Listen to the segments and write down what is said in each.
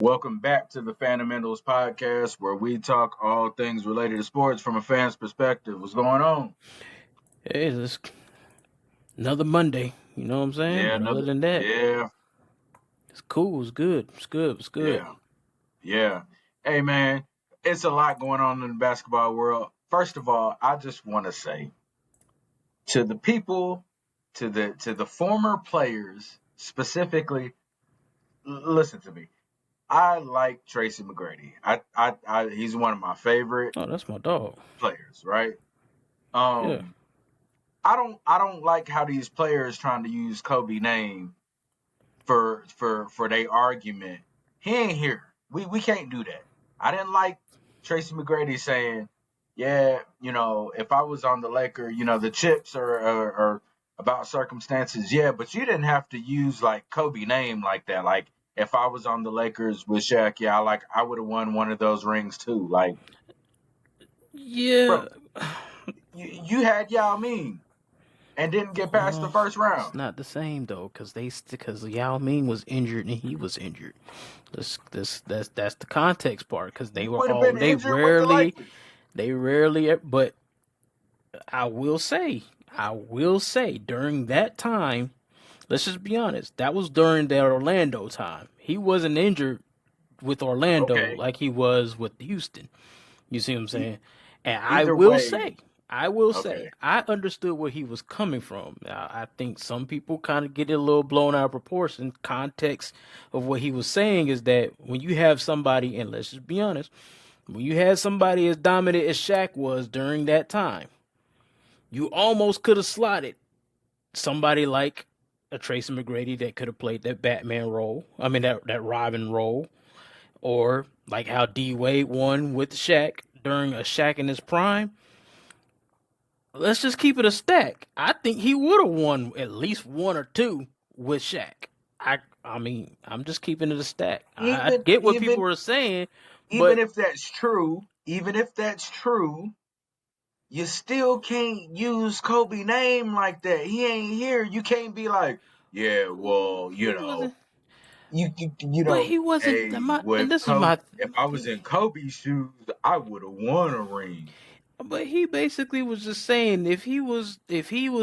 Welcome back to the Fundamentals podcast, where we talk all things related to sports from a fan's perspective. What's going on? Hey, it's another Monday. You know what I'm saying? Yeah, But other another. than that, Yeah, it's cool. It's good. It's good. It's good. yeah, yeah. Hey, man, it's a lot going on in the basketball world. First of all, I just want to say to the people, to the former players specifically, listen to me. I like Tracy McGrady. He's one of my favorite Oh, that's my dog. players, right? Yeah. Um, I don't like how these players trying to use Kobe name for their argument. He ain't here. We can't do that. I didn't like Tracy McGrady saying, yeah, if I was on the Laker, the chips are about circumstances, yeah, but you didn't have to use like Kobe name like that. Like if I was on the Lakers with Shaq, yeah, I would have won one of those rings too. Like, Yeah. bro, you had Yao Ming and didn't get past the Well, first it's round. not the same though, because Yao Ming was injured and he was injured. That's the context part. Because You would have been they injured with the Lakers. rarely. But I will say, during that time, let's just be honest. That was during the Orlando time. He wasn't injured with Orlando Okay. like he was with Houston. You see what I'm E- saying? And either way, I will say, okay. I understood where he was coming from. I think some people kind of get it a little blown out of proportion. Context of what he was saying is that when you have somebody, and let's just be honest, when you had somebody as dominant as Shaq was during that time, you almost could have slotted somebody like a Tracy McGrady that could have played that Batman role. I mean that Robin role, or like how D Wade won with Shaq during a Shaq in his prime. Let's just keep it a stack. I think he would have won at least one or two with Shaq. I'm just keeping it a stack. I Even get what people even are saying, even but if that's true, you still can't use Kobe name like that. He ain't here. You can't be like, yeah, well, he wasn't. But he wasn't. hey, And with this is Kobe, my. if I was in Kobe's shoes, I would have won a ring. But he basically was just saying if he was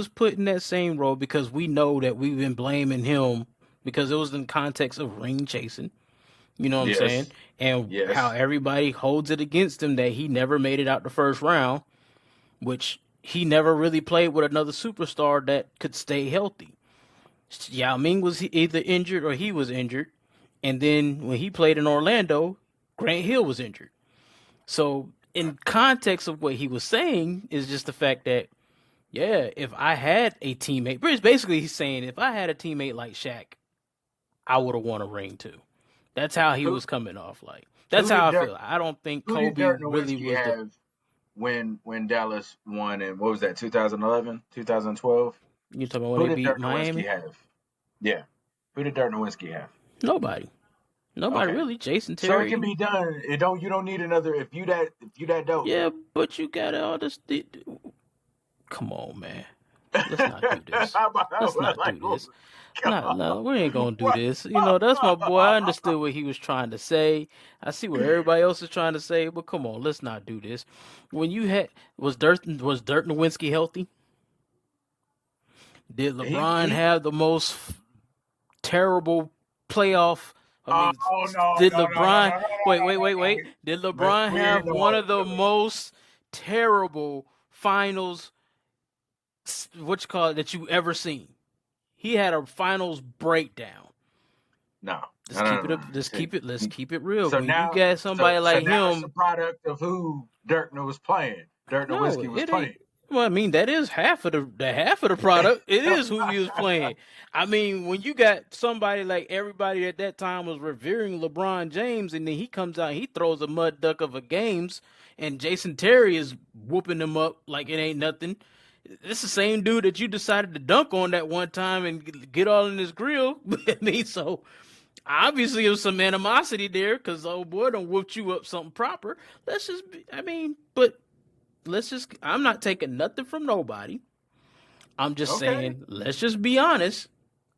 put in that same role, because we know that we've been blaming him because it was in context of ring chasing. You know what I'm saying? Yes, And how yes. everybody holds it against him that he never made it out the first round, which he never really played with another superstar that could stay healthy. Yao Ming was either injured or he was injured. And then when he played in Orlando, Grant Hill was injured. So, in context of what he was saying, is just the fact that, yeah, if I had a teammate, basically he's saying if I had a teammate like Shaq, I would have won a ring too. That's how he Who was coming off. Like, that's who how did I Dirk feel. I don't think who did Kobe Dirk really Nowitzki was the. have when Dallas won in what was that 2011, 2012? You talking about when Who they did beat Dirk Nowitzki Miami? have? Yeah. Who did Dirk Nowitzki have? Nobody. Nobody Okay. really. Jason So it can Terry. be done. You don't need another if you that dope. Yeah, but you got all this. Come on, man. Let's not do this. How about Let's not like do oh, this. Not God. no, we ain't gonna do What? this. That's my boy. I understood what he was trying to say. I see what everybody else is trying to say, but come on, let's not do this. When you had was Dirk Nowitzki healthy? Did LeBron he have the most terrible playoff? I oh mean, no did no no no no LeBron? no no Wait. no. Did But LeBron we have one no of the most terrible finals? What you call it that you ever seen? He had a finals breakdown. no Let's no no keep no. it up. No. Let's keep it real. So When you now got somebody so like now it's a him, product of who Dirk was playing. Dirk no, Nowitzki was it ain't. playing. Well, I mean, that is half of the product. It is who he was playing. I mean, when you got somebody like everybody at that time was revering LeBron James, and then he comes out, he throws a mud duck of a games, and Jason Terry is whooping him up like it ain't nothing. It's the same dude that you decided to dunk on that one time and get all in his grill. I mean, so obviously there was some animosity there because old boy done whooped you up something proper. But let's just, I'm not taking nothing from nobody. I'm just Okay. saying, let's just be honest.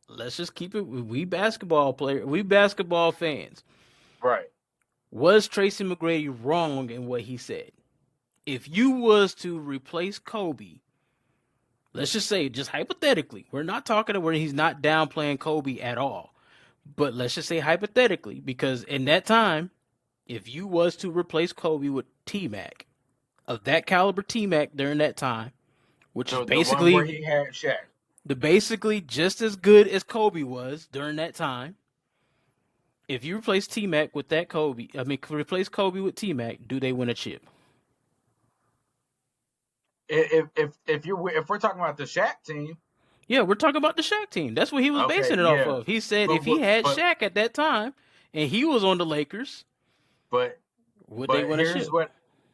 Let's just keep it. We basketball fans. Right. Was Tracy McGrady wrong in what he said? If you was to replace Kobe, let's just say, just hypothetically, we're not talking where he's not downplaying Kobe at all, but let's just say hypothetically, because in that time, if you was to replace Kobe with T Mac, of that caliber T Mac during that time, which is The one where basically he had Shaq. just as good as Kobe was during that time. If you replace T Mac with that Kobe, I mean, replace Kobe with T Mac, do they win a chip? If we're talking about the Shaq team, Yeah, we're talking about the Shaq team. That's what he was okay, basing it off yeah. of. He said But if he had but Shaq at that time and he was on the Lakers, but would they but win a chip?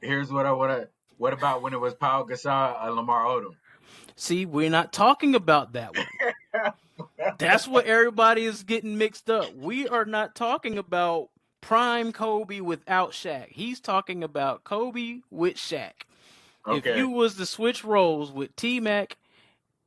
here's what I wanna. What about when it was Paul Gasol and Lamar Odom? See, we're not talking about that one. That's what everybody is getting mixed up. We are not talking about prime Kobe without Shaq. He's talking about Kobe with Shaq. If Okay. you was to switch roles with T Mac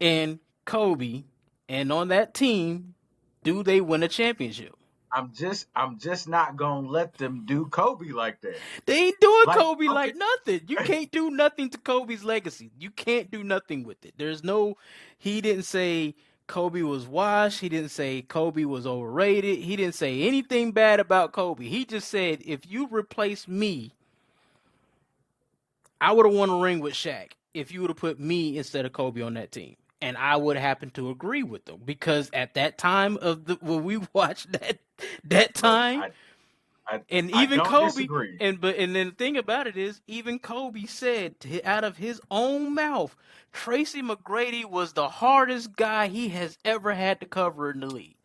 and Kobe, and on that team, do they win a championship? I'm just not gonna let them do Kobe like that. They ain't doing Like, Kobe okay, like nothing. You can't do nothing to Kobe's legacy. You can't do nothing with it. There's no. He didn't say Kobe was washed. He didn't say Kobe was overrated. He didn't say anything bad about Kobe. He just said if you replace me, I would have won a ring with Shaq if you would have put me instead of Kobe on that team. And I would happen to agree with them because at that time of the when we watched that look, time, I and I even don't Kobe, disagree. and then the thing about it is, even Kobe said out of his own mouth, Tracy McGrady was the hardest guy he has ever had to cover in the league.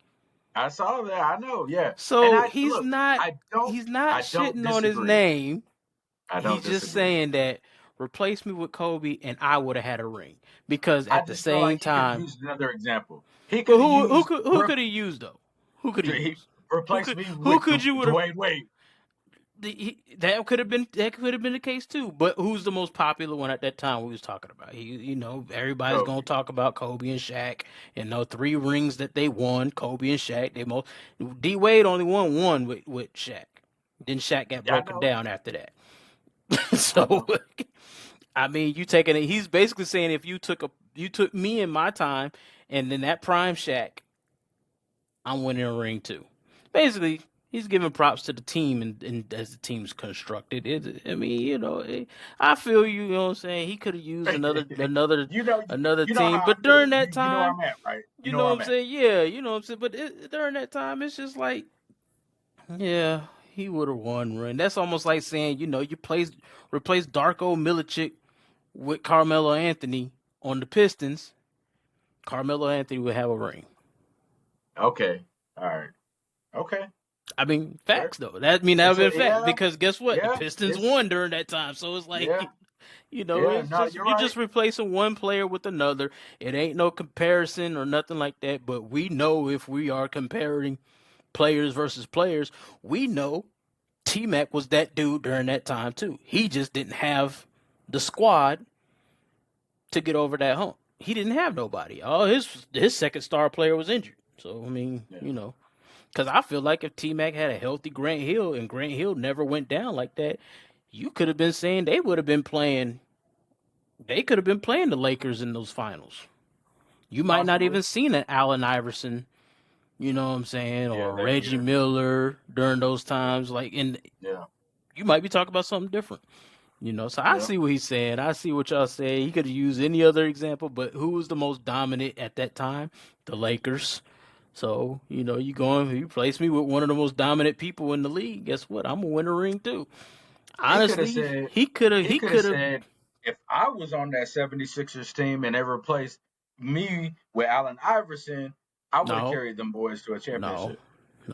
I saw that. I know. Yeah. And So I look. he's not I don't shitting on his disagree. name. I don't He's just disagree. saying that replace me with Kobe and I would have had a ring because I at the just feel same like he could have time, used another example. He but could have used who could he use though? Who could he he use? replaced me Who with could you would have Dwayne Wade. that could have been the case too. But who's the most popular one at that time we was talking about? Everybody's gonna Kobe. talk about Kobe and Shaq. Three rings that they won. Kobe and Shaq. They most D Wade only won one with Shaq. Then Shaq got Yeah, I broken know. down after that. I So know. I mean, you taking it. He's basically saying if you took me in my time, and then that prime Shaq, I'm winning a ring too. Basically, he's giving props to the team and as the team's constructed. I mean, I feel you. You know what I'm saying? He could have used you know another you know team, how I but feel. during that You know where time, I'm at, right? You you know know where what I'm I'm at. saying? Yeah, you know what I'm saying. But during that time, it's just like, yeah, he would have won ring. That's almost like saying, replace Darko Milicic with Carmelo Anthony on the Pistons. Carmelo Anthony would have a ring. Okay. All right. Okay. I mean, Fair. facts though. That would have been fact Yeah, because guess what? The yeah. Pistons It's won during that time, so it's like yeah, yeah. it's No, just you're you right. just replacing one player with another. It ain't no comparison or nothing like that. But we know if we are comparing players versus players, we know T Mac was that dude during that time too. He just didn't have the squad to get over that hump. He didn't have nobody. All his second star player was injured. So I mean, Yeah. because I feel like if T Mac had a healthy Grant Hill and Grant Hill never went down like that, you could have been saying they would have been playing. They could have been playing the Lakers in those finals. You might not Possibly. even seen an Allen Iverson, you know what I'm saying, Yeah, or that Reggie year. Miller during those Yeah, times. And yeah, you might be talking about something different. So I yeah. see what he's saying. I see what y'all say. He could have used any other example, but who was the most dominant at that time? The Lakers. So, you place me with one of the most dominant people in the league. Guess what? I'm gonna win a ring too. He could have Honestly, said. He he could have could have said if I was on that 76ers team and they replaced me with Allen Iverson, I would have no, carried them boys to a no, championship.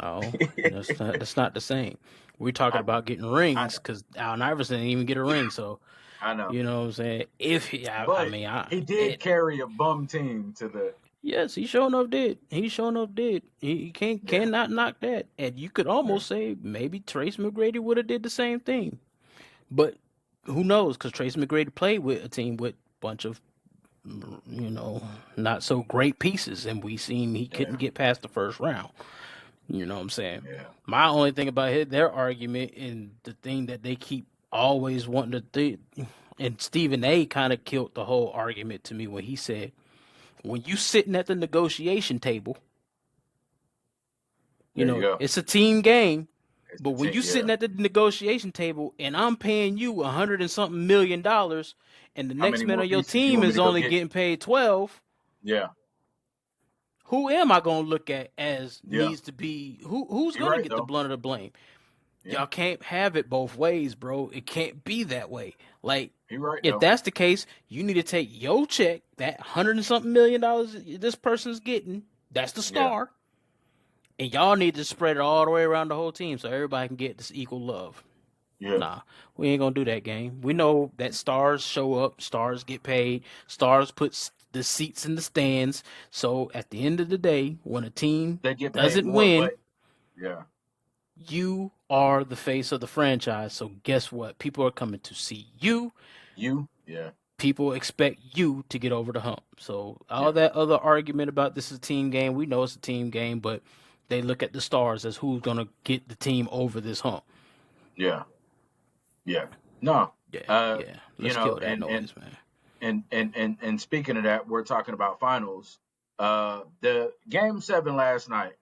no. That's not the same. We're talking I know. about getting I rings know. because Allen Iverson didn't even get a ring. So I know. you know what I'm saying. If he, I But mean, he did carry a bum team to the yes, he sure enough did. He sure enough did. He yeah. cannot knock that. And you could Yeah. almost say maybe Trace McGrady would have did the same thing. But who knows? Because Trace McGrady played with a team with a bunch of you know not so great pieces, and we seen he couldn't Yeah. get past the first round. You know what I'm saying? Yeah. My only thing about their argument and the thing that they keep always wanting to and Stephen A kind of killed the whole argument to me when he said, when you sitting at the negotiation table, There you go. it's a team game, It's but the when team. you Yeah. sitting at the negotiation table and I'm paying you 100 and something million, and the How next many man more on your pieces you team want me is to go only get? getting paid 12, Yeah. who am I gonna look at as Yeah. needs to be who's You're gonna right get the though. blunt of the blame? Yeah. Y'all can't have it both ways, bro. It can't be that way. Like, You're right if though. that's the case, you need to take your check, that 100 and something million this person's getting, that's the Yeah. star, and y'all need to spread it all the way around the whole team so everybody can get this equal love. Yeah. Nah, we ain't gonna do that game. We know that stars show up, stars get paid, stars put the seats in the stands. So at the end of the day, when a team They get paid doesn't more, win, but yeah. you are the face of the franchise. So guess what? People are coming to see you. You. Yeah. People expect you to get over the hump. So all Yeah. that other argument about this is a team game, we know it's a team game, but they look at the stars as who's gonna get the team over this hump. Yeah. Yeah. No. Yeah, Uh, yeah. you Let's know, kill that noise, man. and speaking of that, we're talking about finals. The game 7 last night,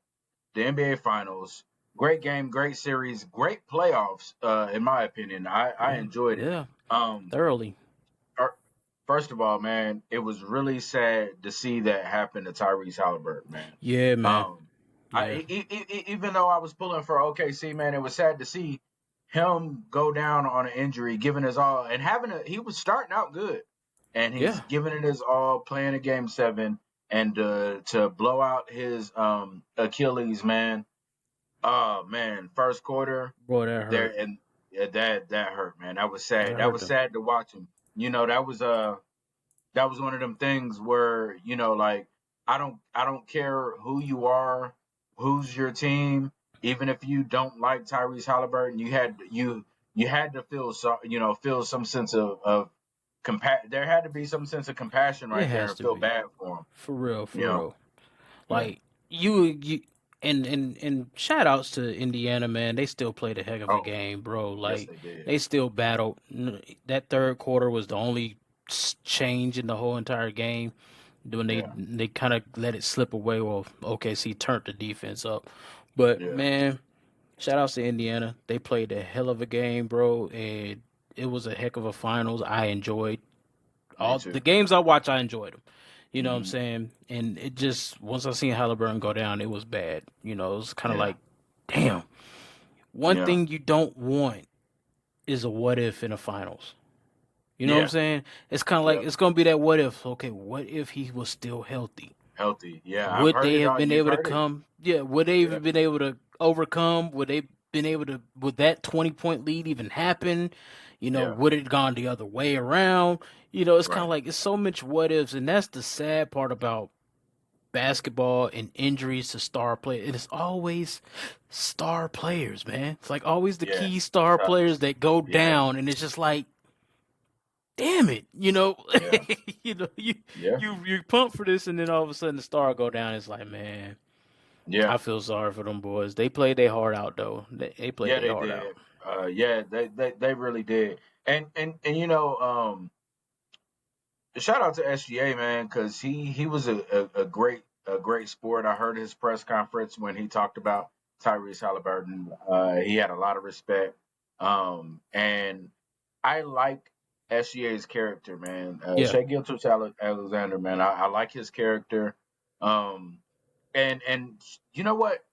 the NBA finals. Great game, great series, great playoffs, in my opinion. I Yeah, enjoyed it. yeah. Um Thoroughly. fir- First of all, man, it was really sad to see that happen to Tyrese Halliburton, man. Yeah, man. Um, Yeah. even though I was pulling for OKC, man, it was sad to see him go down on an injury, giving his all, and he was starting out good, and he's Yeah. giving it his all, playing a game 7, and to blow out his Achilles, man. Oh man, first quarter Boy, that there, hurt. and yeah, that hurt, man. That was sad. That That hurt was them. sad to watch him. That was one of them things where, like, I don't care who you are, who's your team, even if you don't like Tyrese Halliburton, you had to feel some sense of there had to be some sense of compassion It right there has and to feel be. bad for him. For real, You for know, real. yeah. Like you and shout outs to Indiana, man. They still played a heck of a Oh, game, bro. yes Like they did. they still battled. That third quarter was the only change in the whole entire game when they Yeah, they kind of let it slip away. Well, OKC turned the defense up, but yeah. man, shout outs to Indiana. They played a hell of a game, bro, and it was a heck of a finals. I enjoyed Me all too. the games I watched. I enjoyed them. You know what I'm Hmm. saying? And it just once I seen Halliburton go down, it was bad. It was kind of Yeah, like, damn. One yeah, thing you don't want is a what if in the finals. You know what I'm yeah, saying? It's kind of like yeah. it's gonna be that what if. Okay, what if he was still healthy? Healthy. Yeah, I've Would heard they it have all. been You've able to heard it. come? Yeah, would they Yeah, have been able to overcome? Would they been able to? Would that 20-point lead even happen? yeah. Would it have gone the other way around? It's kind Right. of like it's so much what ifs, and that's the sad part about basketball and injuries to star players. It's always star players, man. It's like always the Yeah. key star players Sucks. that go Yeah. down, and it's just like, damn it, Yeah. you Yeah. you pump for this, and then all of a sudden the star go down. It's like, man, Yeah. I feel sorry for them boys. They played their heart out though. They played Yeah. their They heart out. did. Yeah. They really did. And shout out to SGA, man, because he was a great sport. I heard his press conference when he talked about Tyrese Halliburton. He had a lot of respect. And I like SGA's character, man. Yeah, Shea Gilgeous Alexander, man. I like his character. Um, and you know what?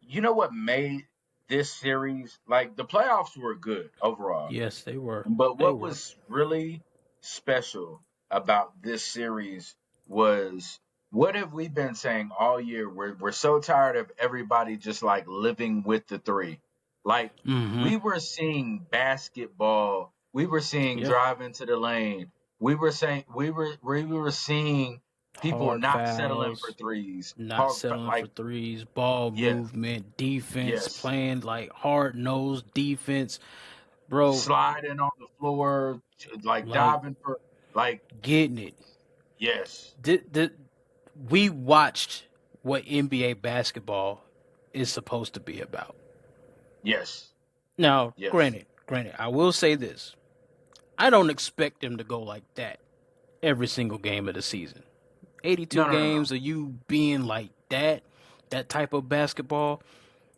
You know what made this series, like, the playoffs were good overall, yes, they were. but They what were. was really special about this series was, what have we been saying all year? We're so tired of everybody just like living with the three. Like, Mm-hmm. we were seeing basketball, we were seeing Yeah. drive into the lane. We were seeing people Hard not settling for fouls, threes. not Hard, settling for like, threes, ball yes, movement, defense, yes, playing like hard nosed defense, bro. sliding on the floor, like Like diving for, like, getting it. yes. Did we watched what NBA basketball? is supposed to be about. Yes. Now, Yes. granted, I will say this: I don't expect them to go like that every single game of the season. 82 No, no, no, no. games of you being like that type of basketball.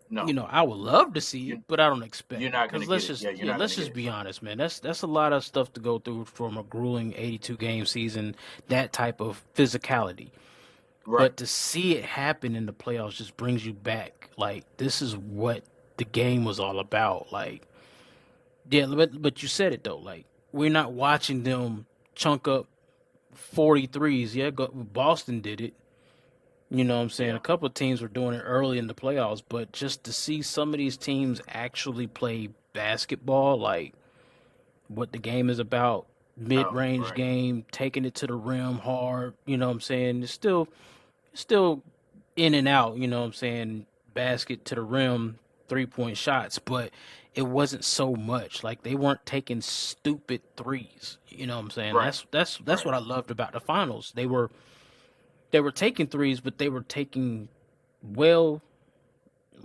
No. I would love to see it, You but I don't you're expect it. not gonna Cause get it. Yeah, you're not let's gonna get just it. be honest, man. That's a lot of stuff to go through from a grueling 82 game season. That type of physicality, Right. but to see it happen in the playoffs just brings you back. Like this is what the game was all about. Like yeah, but you said it though. Like we're not watching them chunk up 43s. Yeah, Boston did it. You know what I'm saying? Yeah. A couple of teams were doing it early in the playoffs, but just to see some of these teams actually play basketball, like what the game is about, Oh, mid-range right. game, taking it to the rim hard, you know what I'm saying? It's still in and out, you know what I'm saying? Basket to the rim, three-point shots, but it wasn't so much. Like they weren't taking stupid threes. You know what I'm saying? Right. That's Right. what I loved about the finals. They were taking threes, but they were taking well,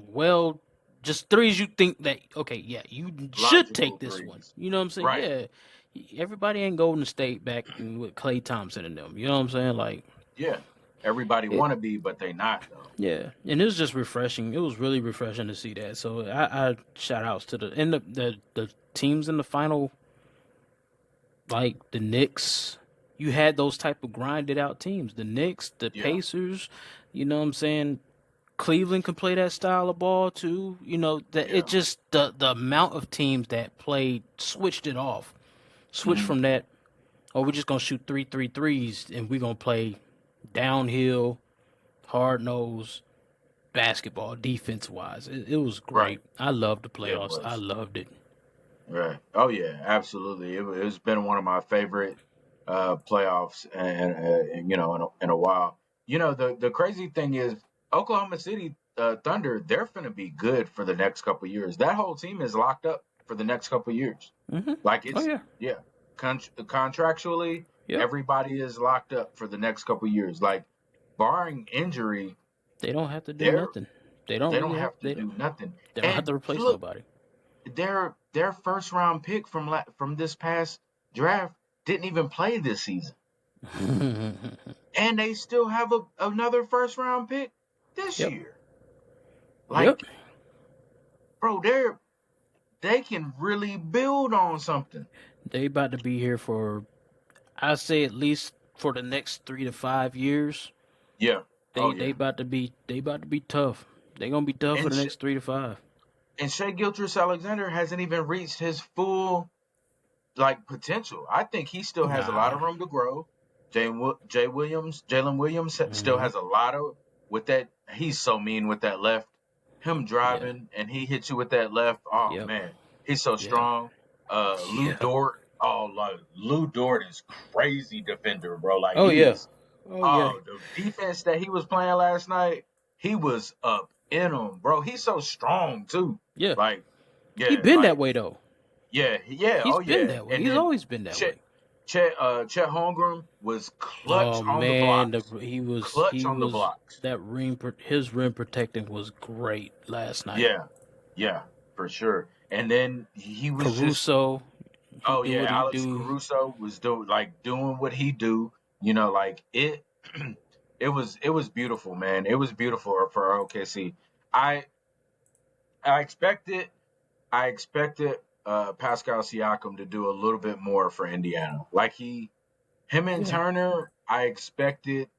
well, just threes you think that okay, yeah, you should Logical take this one. threes. You know what I'm saying? Right. Yeah, everybody ain't Golden State back with Klay Thompson and them. You know what I'm saying? Like Yeah. Everybody it, want to be, but they not though. yeah, and it was just refreshing. It was really refreshing to see that. So I shout outs to the teams in the final, like the Knicks. You had those type of grinded out teams. The Knicks, the Yeah. Pacers. You know what I'm saying? Cleveland can play that style of ball too. That it Yeah. just the amount of teams that played switched it off, switched Hmm. from that. Oh, we're just gonna shoot three threes and we're gonna play downhill, hard nose basketball defense wise. It was Right. great. I loved the Yeah, it playoffs. I was. loved it. Right. Oh yeah, absolutely. It's been one of my favorite playoffs, and in a while. The crazy thing is Oklahoma City Thunder. They're gonna be good for the next couple years. That whole team is locked up for the next couple years. Hmm. Like Oh it's yeah. yeah, contractually Yep. everybody is locked up for the next couple years. Like barring injury, They don't have to do they're nothing. They don't they really don't have. have to do nothing. They don't have And to replace look, nobody. their first round pick from this past draft didn't even play this season, and they still have another first round pick this Yep. year. Yep. Like, bro, they can really build on something. They about to be here for I say at least for the next 3 to 5 years. Yeah. They Oh they yeah. about to be they about to be tough. They gonna be tough for And the Sh- next 3 to 5. and Shea Gilgeous-Alexander hasn't even reached his full like potential. I think he still has a lot Nah. of room to grow. Jalen Williams still Hmm. has a lot of with that. He's so mean with that left. Him Yeah. driving and he hits you with that left. Oh Yep. man, he's so Yeah. strong. Lou Yeah. Dort. Oh, like Lou Dort is crazy defender, bro. Like Oh he yeah. is. Oh yeah. Oh, the defense that he was playing last night, he was up in him, bro. He's so strong too. Yeah. Like He yeah, been that like way though. yeah, He's oh been yeah. that way. And He's then always been that Chet way. Chet Holmgren was clutch Oh on the man, blocks. he Clutch on the was blocks. that his rim protecting was great last night. Yeah, yeah, for sure. And then he was just Caruso, he oh do yeah, what he Alex do. Caruso was doing what he do. Like it it was beautiful, man. It was beautiful for OKC. I I expected I expected Pascal Siakam to do a little bit more for Indiana. Like him and Yeah. Turner, I expected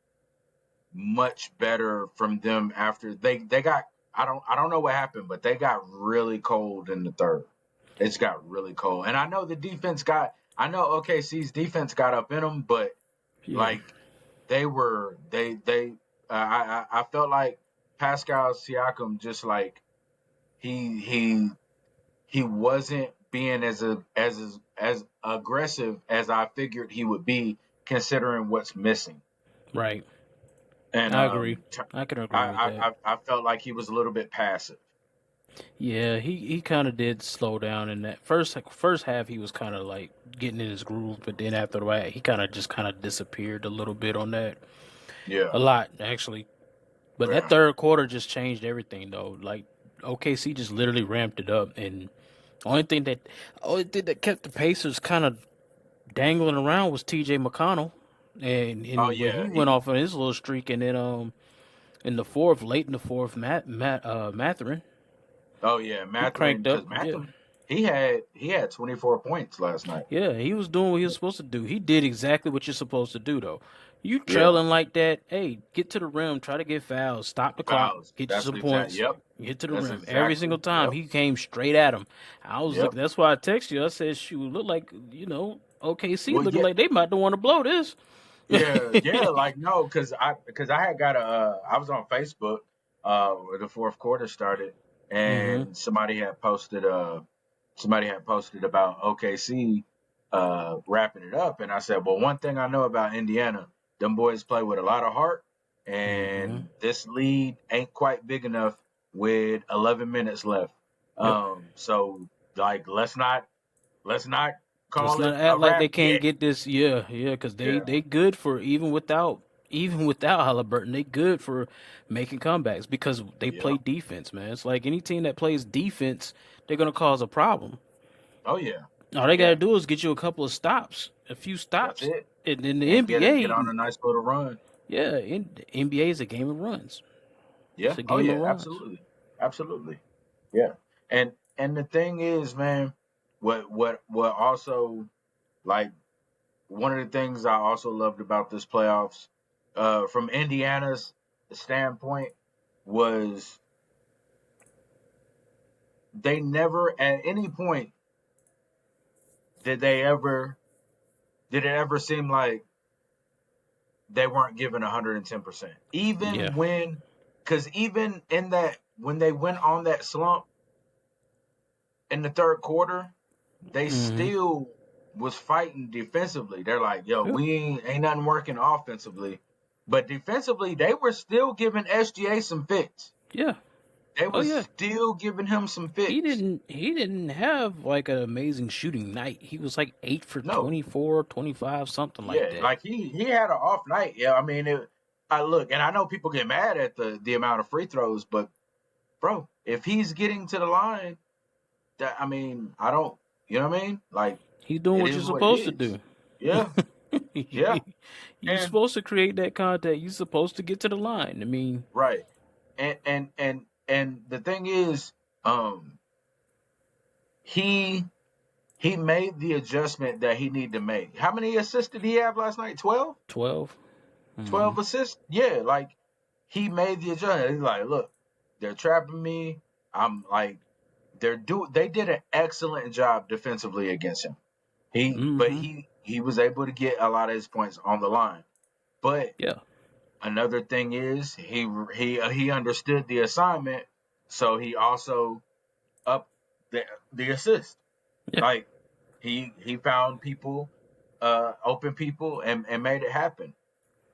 much better from them after they got I don't know what happened, but they got really cold in the third. It's got really cold. And I know the defense got I know OKC's defense got up in them, but Yeah. like they I felt like Pascal Siakam just like he wasn't being as aggressive as I figured he would be considering what's missing. Right. And I agree. I can agree with that. I felt like he was a little bit passive. Yeah, he kind of did slow down in that first half. He was kind of like getting in his groove, but then after that, he kind of disappeared a little bit on that. Yeah. A lot actually. But that Yeah. third quarter just changed everything, though. Like OKC just literally ramped it up, and only thing that kept the Pacers kind of dangling around was T.J. McConnell, Oh and when yeah. he went off on his little streak, and then in the fourth, late in the fourth, Matherin, Oh yeah. he Mathurin, cranked up. because Yeah, Mathurin, he had 24 points last night. yeah, he was doing what he was supposed to do. He did exactly what you're supposed to do, though. You Yeah. trailing like that, hey, get to the rim, try to get fouls, stop the clock, Fouls. get you That's some exact. points, Yep. get to the That's rim. Every exactly. single time Yep. he came straight at him. I was Yep. looking. That's why I texted you. I said, "Shoot, look like OKC Well, looking yeah. like they might don't want to blow this." Yeah, yeah, like no, because I had got I was on Facebook where the fourth quarter started, hmm and somebody had posted about OKC wrapping it up, and I said, well, one thing I know about Indiana, them boys play with a lot of heart, hmm and this lead ain't quite big enough with 11 minutes left. Yep. So like let's not Let's call not it a act like wrap they can't yet. get this. Yeah, yeah, because they Yeah, they good for even without Halliburton. They good for making comebacks because they yeah, play defense, man. It's like any team that plays defense, they're gonna cause a problem. oh yeah, All they gotta yeah. do is get you a couple of stops, a few That's stops. it. And in the And get NBA, on a nice little run. yeah, the NBA is a game of runs. Yeah. It's a Oh game of yeah. runs. Absolutely. Absolutely. Yeah. And the thing is, man, what also like one of the things I also loved about this playoffs, from Indiana's standpoint, was they never at any point did they ever did it ever seem like they weren't giving 110%. Yeah. Even when, because even in that when they went on that slump in the third quarter, they hmm still was fighting defensively. They're like, yo, Yep. we ain't nothing working offensively. But defensively, they were still giving SGA some fits. Yeah. They Oh was yeah. still giving him some He fits. didn't he didn't have like an amazing shooting night. He was like 8 for No, 24, 25, something like yeah, that. like he had an off night. Yeah, I mean, I look, and I know people get mad at the amount of free throws, but bro, if he's getting to the line, that I mean, I don't, you know what I mean? Like He's doing it what you're is what it supposed to is. do. Yeah, yeah, You're and supposed to create that contact. You're supposed to get to the line. I mean, right, and the thing is, um, he he made the adjustment that he needed to make. How many assists did he have last night? 12? 12. 12 assists? Yeah, like he made the adjustment. He's like, look, they're trapping me. I'm like, they did an excellent job defensively against him. But Mm-hmm. he was able to get a lot of his points on the line. But Yeah. another thing is he understood the assignment, so he also upped the assist. Yeah. Like he found people, open people, and made it happen.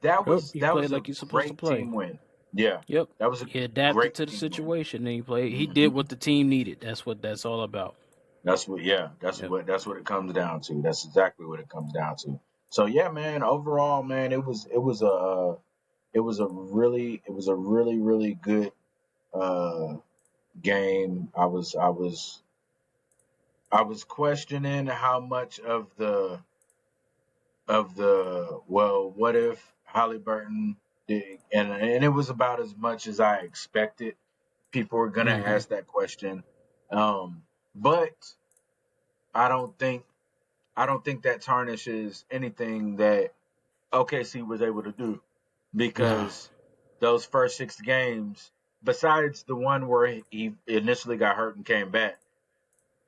That Yep. was He that played was a like he's supposed to great play. team win. Yeah, Yep. that was a He adapted great to the team win. situation and he played. He did Hmm. what the team needed. That's what that's all about. That's what. Yeah, Yep. that's what it comes down to. That's exactly what it comes down to. So yeah, man. Overall, man, it was a really good uh game. I was questioning how much of the well, what if Halliburton did, and it was about as much as I expected. People were gonna Mm-hmm. ask that question, but I don't think I don't think that tarnishes anything that OKC was able to do, Nah. because those first 6 games, besides the one where he initially got hurt and came back,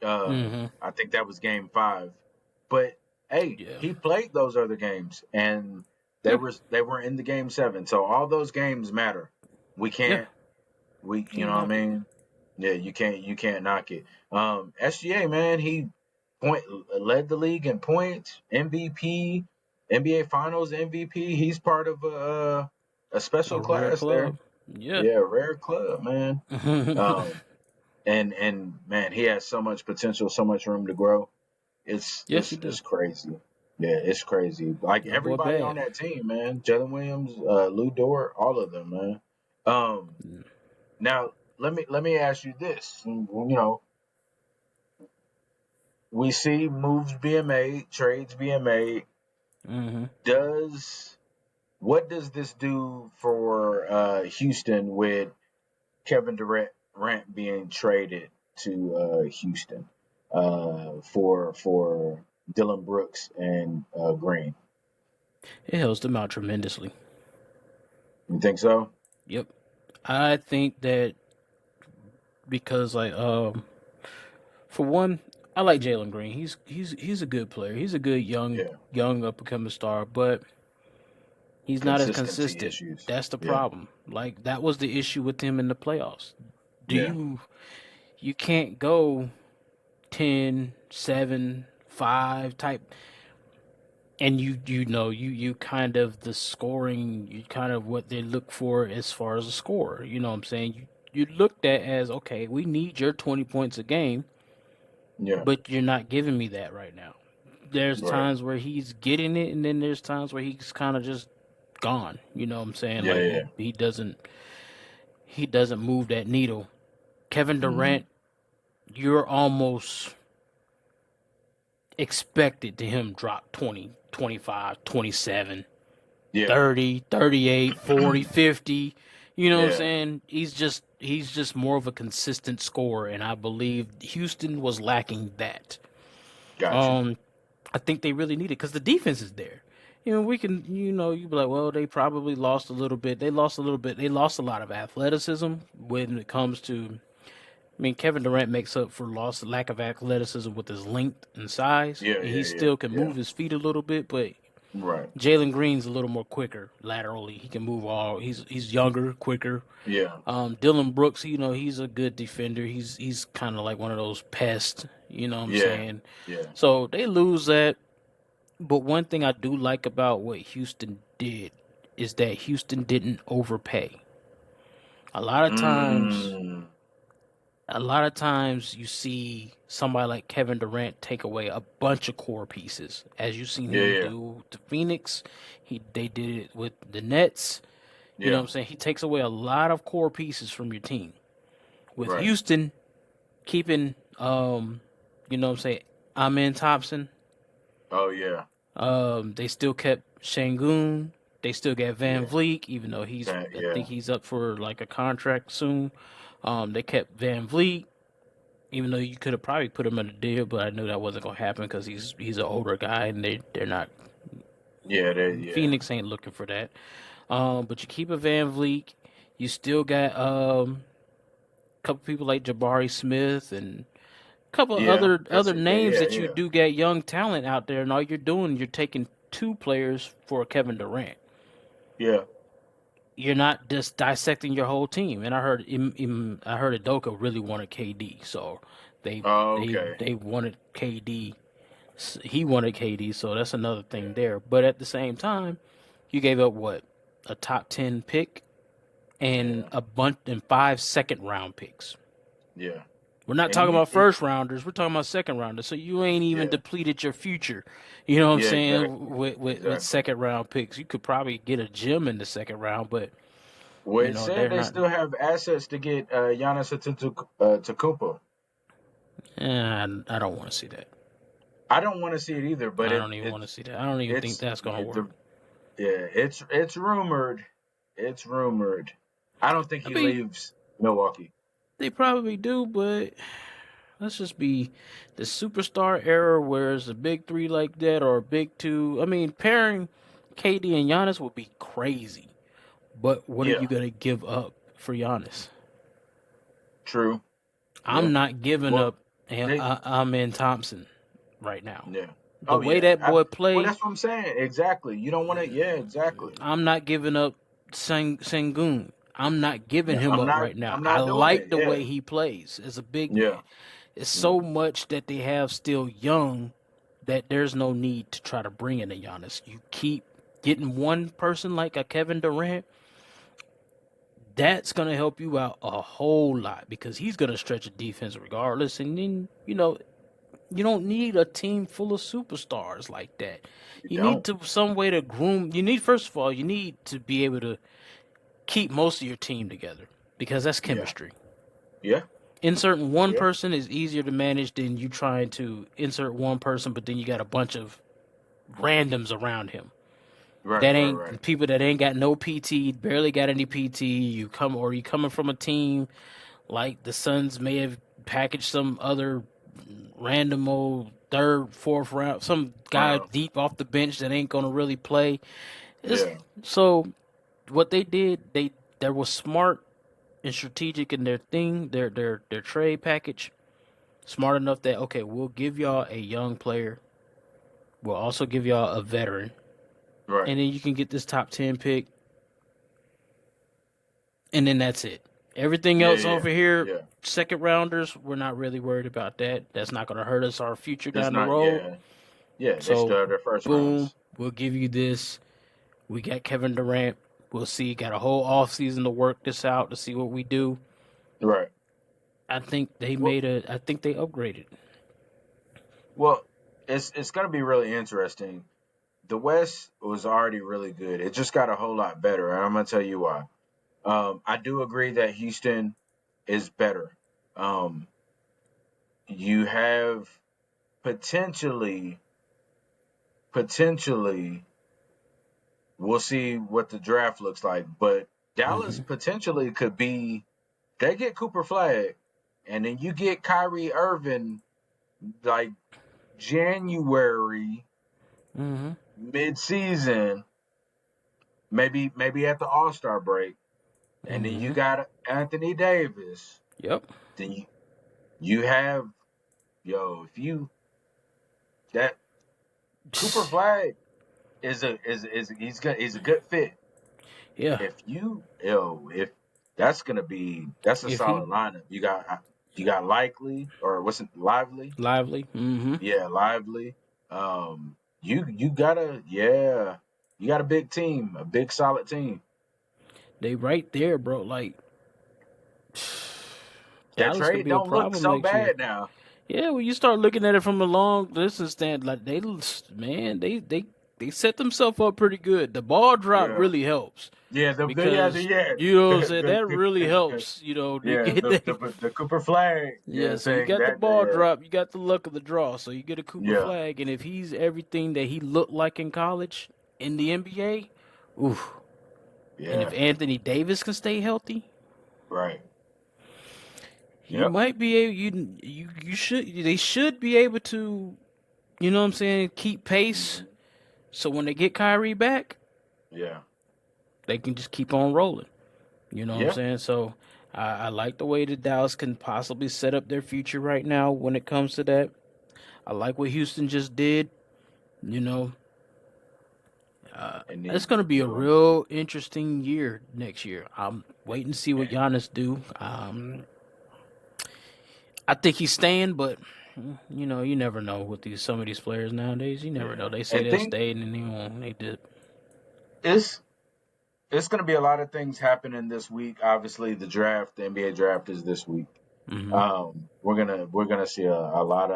Mm-hmm. I think that was game 5. But hey, Yeah. he played those other games, and they Yeah. were they were in the game 7. So all those games matter. We Yeah. can't we you Can't know what I knock it. mean? Yeah, you can't knock it. SGA, man, he point led the league in points, MVP, NBA Finals MVP. He's part of a A special rare class there. club. Yeah. Yeah, rare club, man. Um, and man, he has so much potential, so much room to grow. It's Yes, he it's do. it's crazy. Yeah, it's crazy. Like That boy everybody on bad. that team, man. Jalen Williams, Lou Dort, all of them, man. Um, now let me ask you this. We see moves being made, trades being made. Mm-hmm. Does What does this do for Houston with Kevin Durant being traded to Houston for Dylan Brooks and Green? It helps them out tremendously. You think so? Yep. I think that because for one, I like Jalen Green. He's a good player. He's a good Yeah. young up and coming star, but he's not as Consistency consistent. issues. That's the Yeah. problem. Like that was the issue with him in the playoffs. Do Yeah. you can't go 10, 7, 5 type, and you kind of the scoring, you kind of what they look for as far as a score. You know what I'm saying? You looked at as, okay, we need your 20 points a game, Yeah. but you're not giving me that right now. There's Right. times where he's getting it, and then there's times where he's kind of just gone. You know what I'm saying? Yeah. Like Yeah. he doesn't move that needle. Kevin Hmm. Durant, you're almost expected to him drop 20, 25, 27, Yeah. 30, 38, 40, 50. You know what I'm Yeah. saying? He's just more of a consistent scorer, and I believe Houston was lacking that. Gotcha. Um I think they really need it because the defense is there. We can, you be like, well, they probably lost a little bit. They lost a little bit. They lost a lot of athleticism when it comes to. I mean, Kevin Durant makes up for lack of athleticism with his length and size, Yeah. and he Yeah. Yeah. still can Yeah. move his feet a little bit. But Right. Jalen Green's a little more quicker laterally. He can move all. He's younger, quicker. Yeah. Dylan Brooks, he's a good defender. He's kind of like one of those pests. You know what I'm Yeah. saying? Yeah. So they lose that. But one thing I do like about what Houston did is that Houston didn't overpay. A lot of times, Mm. a lot of times you see somebody like Kevin Durant take away a bunch of core pieces, as you've seen Yeah. him Yeah. do to Phoenix. They did it with the Nets. You know what Yeah. I'm saying? He takes away a lot of core pieces from your team. With Right. Houston keeping, you know what I'm saying, Amen Thompson. Oh yeah. They still kept Shangoon. They still got Van Yeah. Vliet, even though I think Yeah. he's up for like a contract soon. They kept Van Vliet, even though you could have probably put him in a deal, but I knew that wasn't gonna happen because he's an older guy and they're not. Yeah. Yeah. Phoenix ain't looking for that. But you keep a Van Vliet. You still got a couple people like Jabari Smith and a couple Yeah. That's other it. Yeah. names Yeah. that you Yeah. do get young talent out there, and all you're doing, you're taking two players for Kevin Durant. Yeah. You're not just dissecting your whole team. And I heard Adoka really wanted KD, so they Oh, they okay. they wanted KD. He wanted KD, so that's another thing Yeah. there. But at the same time, you gave up what, a top 10 pick and Yeah. a bunch and 5 second round picks. Yeah. We're not And talking about first rounders. We're talking about second rounders. So you ain't even yeah. depleted your future. You know what I'm Yeah. saying? Exactly. With Exactly. second round picks, you could probably get a gem in the second round, but Well, it said they're they not. still have assets to get Giannis Antetokounmpo. I don't want to see that. I don't want to see it either, but I don't even want to see that. I don't even think that's gonna work. the yeah, it's rumored. It's rumored. I don't think I he mean, leaves Milwaukee. they probably do, but let's just be the superstar era where it's a big three like that or a big two. I mean, pairing KD and Giannis would be crazy. But what are Yeah, you gonna give up for Giannis? true. I'm Yeah. not giving Well, up they Amen Thompson right now. yeah. The Oh way yeah. that boy Well, play, that's what I'm saying. Exactly. You don't want to. Yeah, exactly. I'm not giving up Sengun. I'm not giving Yeah, him I'm up not. right now. I'm I not doing like it. the Yeah. way he plays. It's a big man. Yeah. It's so Mm. much that they have still young that there's no need to try to bring in a Giannis. You keep getting one person like a Kevin Durant, that's going to help you out a whole lot because he's going to stretch a defense regardless. And then, you don't need a team full of superstars like that. You You need don't. to some way to groom. You need, first of all, you need to be able to keep most of your team together because that's Yeah. chemistry. Yeah. Inserting one Yeah. person is easier to manage than you trying to insert one person, but then you got a bunch of randoms around him. Right. That Right. Right. ain't people that ain't got no PT, barely got any PT. You coming from a team like the Suns may have packaged some other random old third, fourth round, some guy Uh, deep off the bench that ain't gonna really play. It's yeah. so what they did, they was smart and strategic in their thing, their trade package. Smart enough that okay, we'll give y'all a young player. We'll also give y'all a veteran, Right. and then you can get this top 10 pick, and then that's it. Everything Yeah. else Yeah. over here, Yeah. second rounders, we're not really worried about that. That's not going to hurt us our future That's down the not. road. Yeah. Yeah. They So, still have their first boom, rounds. we'll give you this. We got Kevin Durant. We'll see. Got a whole off season to work this out to see what we do. Right. I think they Well. made a. I think they upgraded. Well. It's gonna be really interesting. The West was already really good. It just got a whole lot better, and I'm gonna tell you why. I do agree that Houston is better. Um, you have potentially, potentially, we'll see what the draft looks like, but Dallas Hmm. potentially could be. They get Cooper Flag, and then you get Kyrie Irving like January Hmm. mid-season, maybe at the All-Star break, and then you Hmm. got Anthony Davis. Yep. Then you have if you that Cooper Flag is he's a good fit. Yeah. If if that's a If he solid lineup. You got Likely or what's it Lively? lively. Hmm. Yeah, Lively. You got you got a big team, a big solid team. They right there, bro. Like That Dallas could trade be a don't look problem so next year. bad now. Yeah, when you start looking at it from a long distance stand, like man, they set themselves up pretty good. The ball drop Yeah. really helps Yeah, because yeah. you know what I'm saying. That really The helps. You know, to yeah, get that. the Cooper Flag. Yeah, Yeah, so you saying got the that. ball drop, you got the luck of the draw, so you get a Cooper Yeah, Flag, and if he's everything that he looked like in college in the NBA, oof. And yeah, if Anthony Davis can stay healthy, right. he Yep. might be able. You should. They should be able to. You know what I'm saying? Keep pace. Hmm. So when they get Kyrie back, Yeah, they can just keep on rolling. You know what I'm yeah. saying? So I like the way that Dallas can possibly set up their future right now when it comes to that. I like what Houston just did. You know, And it's then going to be a you real interesting year next year. I'm waiting to see what and, Giannis do. I think he's staying, but you know, you never know with these some of these players nowadays. You never know. yeah, They say and they'll think stay, and then they won't. They did. it's it's going to be a lot of things happening this week. Obviously, the NBA draft is this week. Hmm. We're gonna see a lot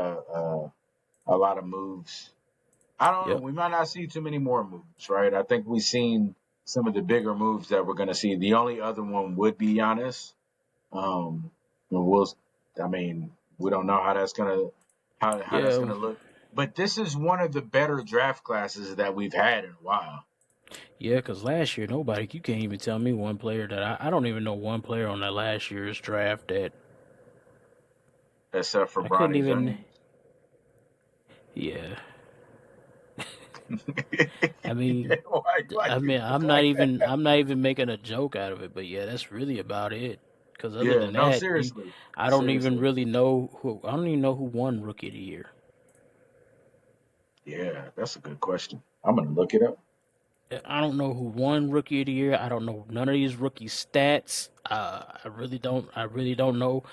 of moves. I don't know. Yep. We might not see too many more moves, right? I think we've seen some of the bigger moves that we're going to see. The only other one would be Giannis. And I mean, we don't know how that's gonna how that's Yeah. gonna look. But this is one of the better draft classes that we've had in a while, Yeah, because last year nobody, you can't even tell me one player that I don't even know one player on that last year's draft that except for I couldn't Bronny even. James. Yeah, I mean, Why I you mean, like that? I'm not even making a joke out of it, but yeah, that's really about it. Because other Yeah, than no, that, seriously, I don't even seriously. really know who. I don't even know who won Rookie of the Year. Yeah, that's a good question. I'm gonna look it up. I don't know who won Rookie of the Year. I don't know none of these rookie stats. I really don't. I really don't know.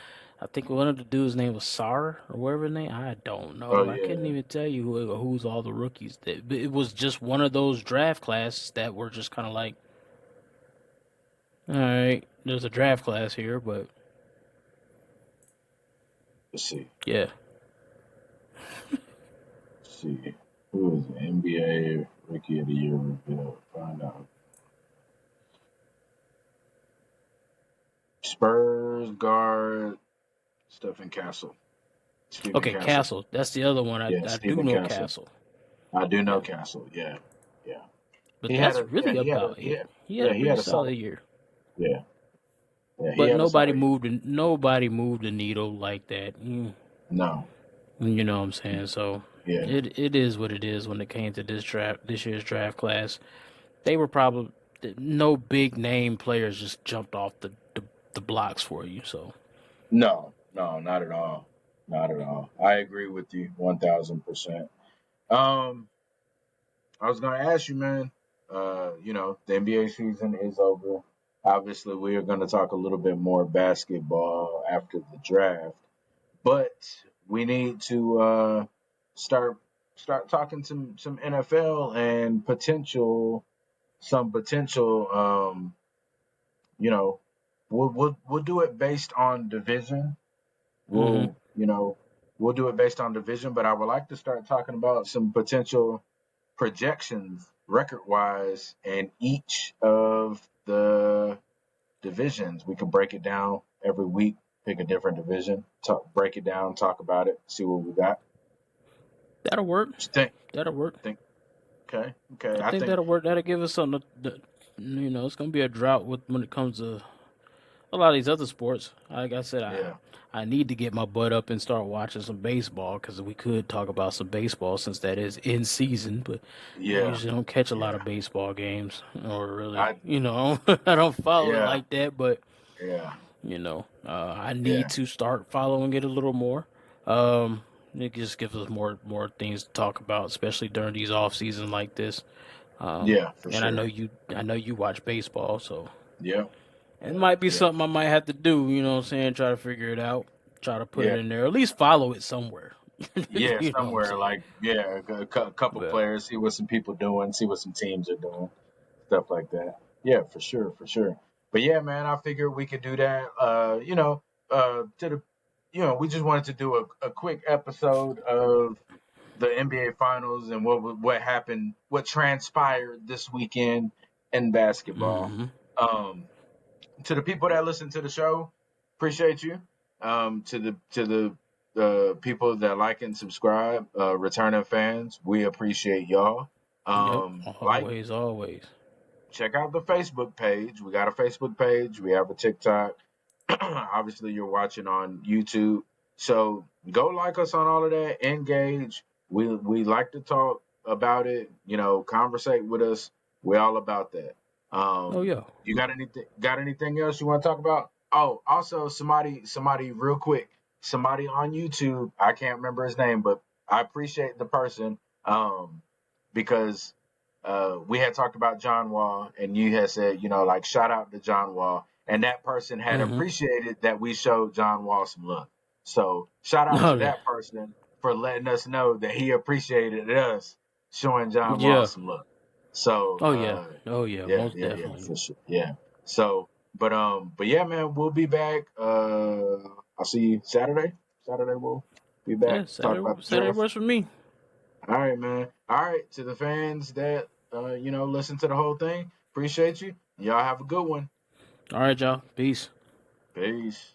I think one of the dudes' name was Sar or whatever his name. I don't Oh know. I couldn't yeah, even tell you who's all the rookies. But it was just one of those draft classes that were just kind of like, all right, there's a draft class here, but let's see. yeah, Let's see. Who is the NBA Rookie of the Year revealed? Find out. Spurs guard Stephen Castle. Stephen Okay, Castle. Castle. That's the other one. Yeah, I do Stephen know Castle. Castle. I do know Yeah, Castle. Yeah, yeah. but that's Yeah, really about it. He had a he pretty had a solid solid. year. Yeah, yeah. He But had a solid year. nobody moved the needle like that. No. You know what I'm saying? So Yeah. it is what it is when it came to this year's draft class. They were probably no big name players just jumped off the blocks for you. So No. No. Not at all. Not at all. I agree with you 1,000%. Um, I was gonna ask you, man. The NBA season is over. Obviously, we are going to talk a little bit more basketball after the draft, but we need to start talking some NFL and some potential. You know, we'll do it based on division. hmm We'll do it based on division, but I would like to start talking about some potential projections record wise in each of the divisions. We can break it down every week, pick a different division, break it down, talk about it, see what we got. that'll work. What you think? That'll work. Think okay, okay. I I think think that'll work. That'll give us something. It's gonna be a drought with when it comes to a lot of these other sports. Like I said, yeah, I need to get my butt up and start watching some baseball because we could talk about some baseball since that is in season. But I yeah, usually don't catch a lot yeah. of baseball games, or really, I I don't follow it yeah, like that. But yeah, I need yeah, to start following it a little more. It just gives us more things to talk about, especially during these off seasons like this. yeah, for And sure. I know you watch baseball, so Yeah, it yeah, might be yeah, something I might have to do. You know what I'm saying? Try to figure it out. Try to put it yeah. in there. At least follow it somewhere. Yeah, You know what I'm somewhere saying? like a couple But players, see what some people doing, see what some teams are doing, stuff like that. Yeah, for sure, for sure. But yeah, man, I figured we could do that. To the, we just wanted to do a quick episode of the NBA Finals and what happened, what transpired this weekend in basketball. hmm Um, to the people that listen to the show, appreciate you. To the people that like and subscribe, returning fans, we appreciate y'all. Yep. Like, Always, always. check out the Facebook page. We got a Facebook page. We have a TikTok. Obviously, you're watching on YouTube, so go like us on all of that. Engage. We like to talk about it. Conversate with us. We're all about that. Oh yeah. You got anything else you want to talk about? Oh, also somebody real quick. Somebody on YouTube. I can't remember his name, but I appreciate the person. Because we had talked about John Wall, and you had said, like shout out to John Wall, and that person had hmm appreciated that we showed John Wall some love. So shout out Oh to yeah. that person for letting us know that he appreciated us showing John Wall Yeah. some love. So Oh yeah. Oh yeah. yeah, Most yeah, yeah, definitely. for sure, yeah. So, but yeah, man, we'll be back. I'll see you Saturday. Saturday we'll be back Yeah. to talk about the Saturday draft. works for me. All right, man. All right, to the fans that listen to the whole thing, appreciate you. Y'all have a good one. All right, y'all. Peace. Peace.